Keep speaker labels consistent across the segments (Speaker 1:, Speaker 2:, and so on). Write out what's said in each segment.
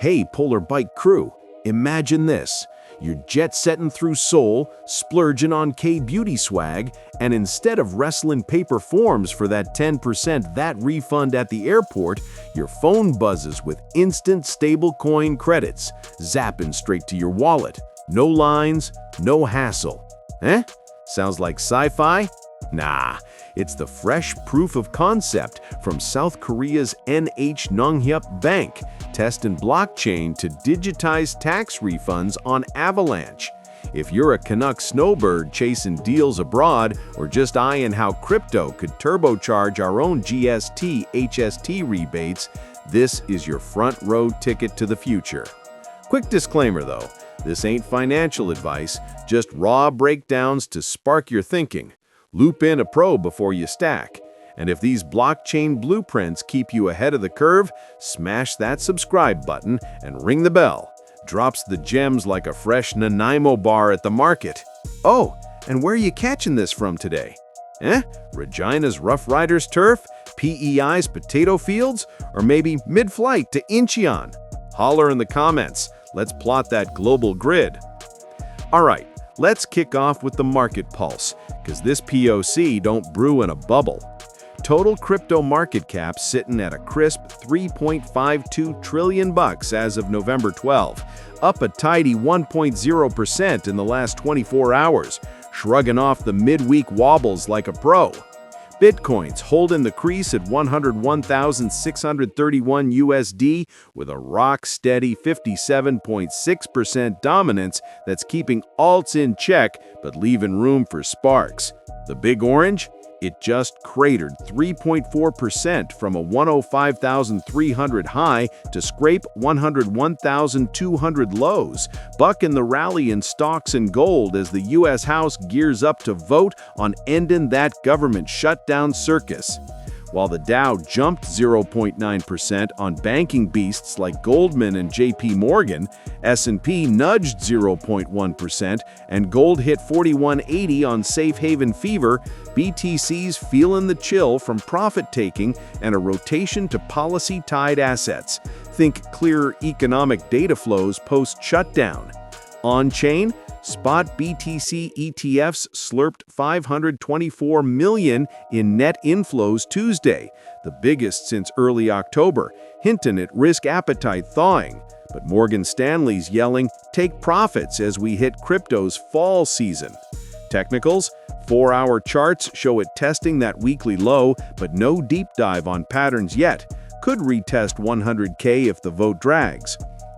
Speaker 1: Hey, PolarByte crew, imagine this. You're jet-setting through Seoul, splurging on K-beauty swag, and instead of wrestling paper forms for that 10% VAT refund at the airport, your phone buzzes with instant stablecoin credits, zapping straight to your wallet. No lines, no hassle. Sounds like sci-fi? Nah, it's the fresh proof of concept from South Korea's NongHyup Bank, testing blockchain to digitize tax refunds on Avalanche. If you're a Canucks snowbird chasing deals abroad or just eyeing how crypto could turbocharge our own GST, HST rebates, this is your front row ticket to the future. Quick disclaimer though, this ain't financial advice, just raw breakdowns to spark your thinking. Loop in a pro before you stack. And if these blockchain blueprints keep you ahead of the curve, smash that subscribe button and ring the bell. Drops the gems like a fresh Nanaimo bar at the market. Oh, and where are you catching this from today? Regina's Rough Riders turf? PEI's potato fields? Or maybe mid-flight to Incheon? Holler in the comments. Let's plot that global grid. All right, let's kick off with the market pulse, because this POC don't brew in a bubble. Total crypto market cap sitting at a crisp $3.52 trillion as of November 12, up a tidy 1.0% in the last 24 hours, shrugging off the midweek wobbles like a pro. Bitcoin's holding the crease at 101,631 USD with a rock-steady 57.6% dominance that's keeping alts in check but leaving room for sparks. The big orange? It just cratered 3.4% from a 105,300 high to scrape 101,200 lows, bucking the rally in stocks and gold as the U.S. House gears up to vote on ending that government shutdown circus. While the Dow jumped 0.9% on banking beasts like Goldman and JP Morgan, S&P nudged 0.1%, and gold hit 4180 on safe haven fever, BTC's feeling the chill from profit-taking and a rotation to policy-tied assets. Think clearer economic data flows post-shutdown. On-chain, spot BTC ETFs slurped $524 million in net inflows Tuesday, the biggest since early October, hinting at risk appetite thawing. But Morgan Stanley's yelling, "Take profits" as we hit crypto's fall season. Technicals, 4-hour charts show it testing that weekly low, but no deep dive on patterns yet. Could retest 100K if the vote drags.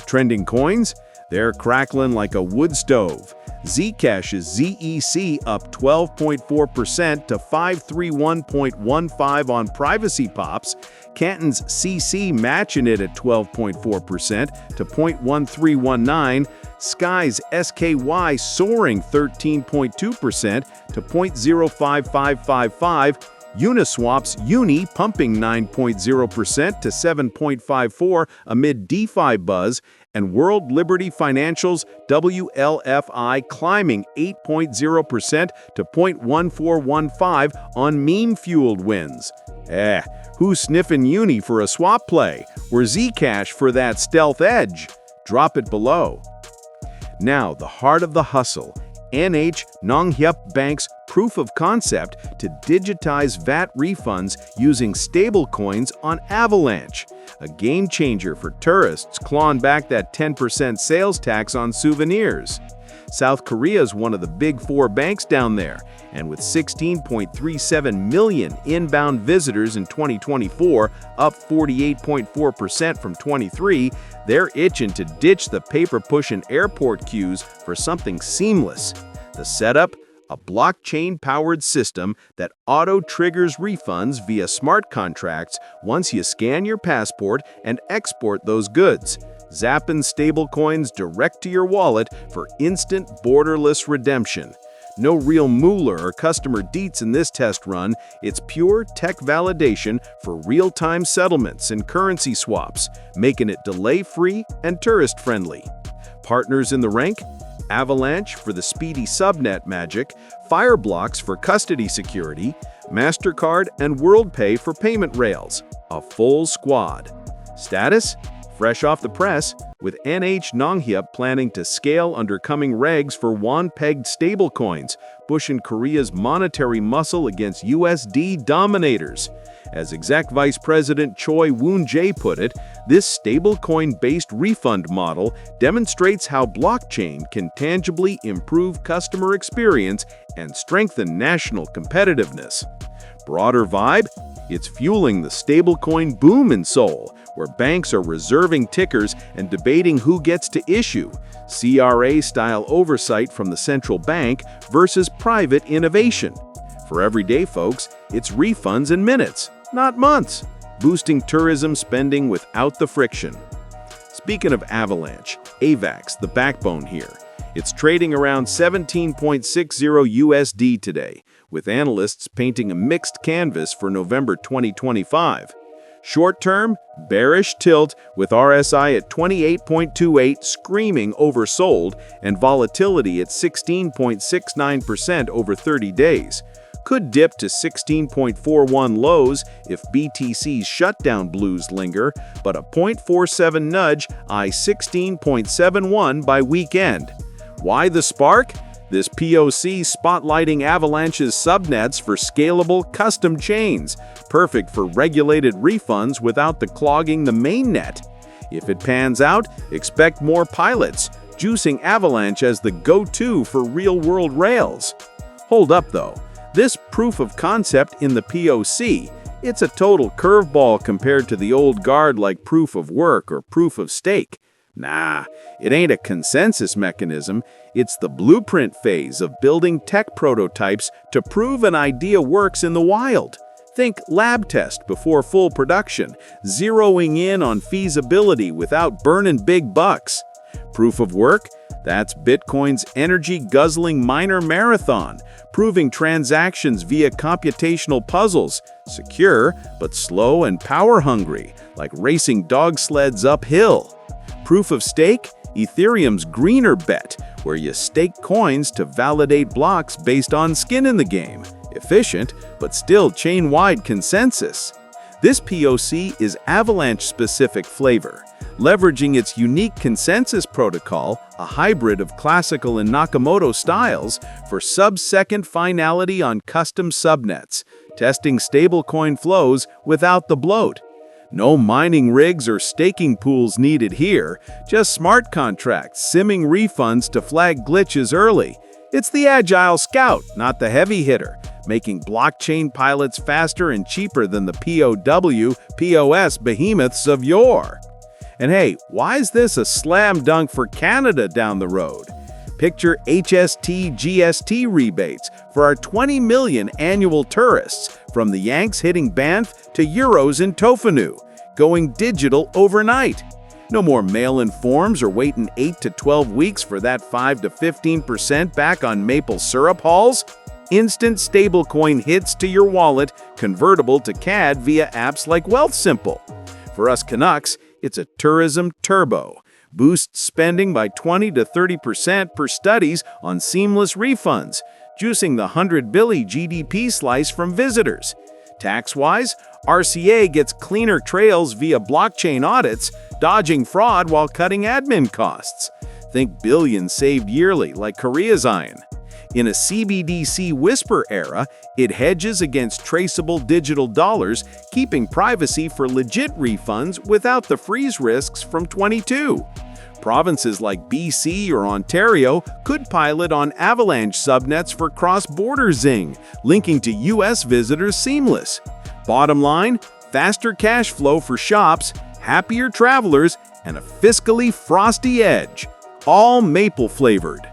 Speaker 1: Trending coins? They're crackling like a wood stove. Zcash's ZEC up 12.4% to 531.15 on Privacy Pops. Canton's CC matching it at 12.4% to 0.1319. Sky's SKY soaring 13.2% to 0.05555. Uniswap's Uni pumping 9.0% to 7.54 amid DeFi buzz, and World Liberty Financial's WLFI climbing 8.0% to 0.1415 on meme-fueled wins. Who's sniffing Uni for a swap play, or Zcash for that stealth edge? Drop it below. Now, the heart of the hustle. NongHyup Bank's proof of concept to digitize VAT refunds using stablecoins on Avalanche, a game changer for tourists clawing back that 10% sales tax on souvenirs. South Korea is one of the big four banks down there, and with 16.37 million inbound visitors in 2024, up 48.4% from 23, they're itching to ditch the paper-pushing airport queues for something seamless. The setup? A blockchain-powered system that auto-triggers refunds via smart contracts once you scan your passport and export those goods. Zapping stablecoins direct to your wallet for instant borderless redemption. No real moolah or customer deets in this test run, it's pure tech validation for real-time settlements and currency swaps, making it delay-free and tourist-friendly. Partners in the rank? Avalanche for the speedy subnet magic, Fireblocks for custody security, Mastercard and Worldpay for payment rails. A full squad. Status? Fresh off the press, with NongHyup planning to scale under coming regs for won-pegged stablecoins, pushing Korea's monetary muscle against USD dominators. As Exec Vice President Choi Woon-jae put it, this stablecoin-based refund model demonstrates how blockchain can tangibly improve customer experience and strengthen national competitiveness. Broader vibe? It's fueling the stablecoin boom in Seoul, where banks are reserving tickers and debating who gets to issue, CRA-style oversight from the central bank versus private innovation. For everyday folks, it's refunds in minutes, not months, boosting tourism spending without the friction. Speaking of Avalanche, AVAX, the backbone here. It's trading around 17.60 USD today, with analysts painting a mixed canvas for November 2025. Short-term, bearish tilt with RSI at 28.28 screaming oversold and volatility at 16.69% over 30 days. Could dip to 16.41 lows if BTC's shutdown blues linger, but a 0.47 nudge, I16.71 by weekend. Why the spark? This POC spotlighting Avalanche's subnets for scalable custom chains, perfect for regulated refunds without clogging the mainnet. If it pans out, expect more pilots, juicing Avalanche as the go-to for real-world rails. Hold up though, this proof of concept in the POC, it's a total curveball compared to the old guard like proof of work or proof of stake. Nah, it ain't a consensus mechanism, it's the blueprint phase of building tech prototypes to prove an idea works in the wild. Think lab test before full production, zeroing in on feasibility without burning big bucks. Proof of work? That's Bitcoin's energy-guzzling miner marathon, proving transactions via computational puzzles, secure but slow and power-hungry, like racing dog sleds uphill. Proof of stake? Ethereum's greener bet, where you stake coins to validate blocks based on skin in the game. Efficient, but still chain-wide consensus. This POC is Avalanche-specific flavor, leveraging its unique consensus protocol, a hybrid of classical and Nakamoto styles, for sub-second finality on custom subnets, testing stablecoin flows without the bloat. No mining rigs or staking pools needed here, just smart contracts simming refunds to flag glitches early. It's the agile scout, not the heavy hitter, making blockchain pilots faster and cheaper than the POS behemoths of yore. And hey, why is this a slam dunk for Canada down the road? Picture HST GST rebates for our 20 million annual tourists, from the Yanks hitting Banff to Euros in Tofanu, going digital overnight. No more mail-in forms or waiting 8 to 12 weeks for that 5 to 15% back on maple syrup hauls. Instant stablecoin hits to your wallet, convertible to CAD via apps like Wealthsimple. For us Canucks, it's a tourism turbo. Boosts spending by 20 to 30% per studies on seamless refunds, juicing the 100 billion GDP slice from visitors. Tax-wise, RCA gets cleaner trails via blockchain audits, dodging fraud while cutting admin costs. Think billions saved yearly, like Korea's iron. In a CBDC whisper era, it hedges against traceable digital dollars, keeping privacy for legit refunds without the freeze risks from 22. Provinces like BC or Ontario could pilot on Avalanche subnets for cross-border zing, linking to US visitors seamless. Bottom line, faster cash flow for shops, happier travelers, and a fiscally frosty edge. All maple-flavored.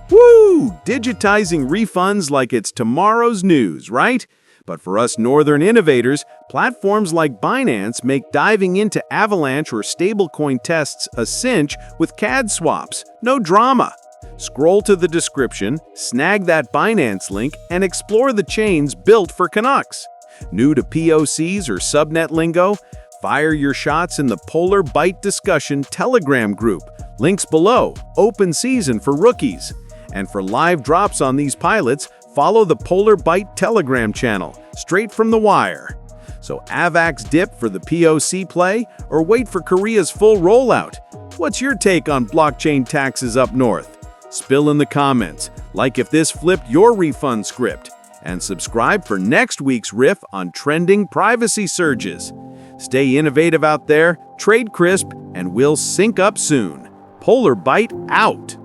Speaker 1: Woo! Digitizing refunds like it's tomorrow's news, right? But for us northern innovators, platforms like Binance make diving into Avalanche or stablecoin tests a cinch with CAD swaps. No drama. Scroll to the description, snag that Binance link, and explore the chains built for Canucks. New to POCs or subnet lingo? Fire your shots in the PolarByte discussion Telegram group. Links below. Open season for rookies. And for live drops on these pilots, follow the PolarByte Telegram channel, straight from the wire. So AVAX dip for the POC play, or wait for Korea's full rollout? What's your take on blockchain taxes up north? Spill in the comments, like if this flipped your refund script, and subscribe for next week's riff on trending privacy surges. Stay innovative out there, trade crisp, and we'll sync up soon. PolarByte out!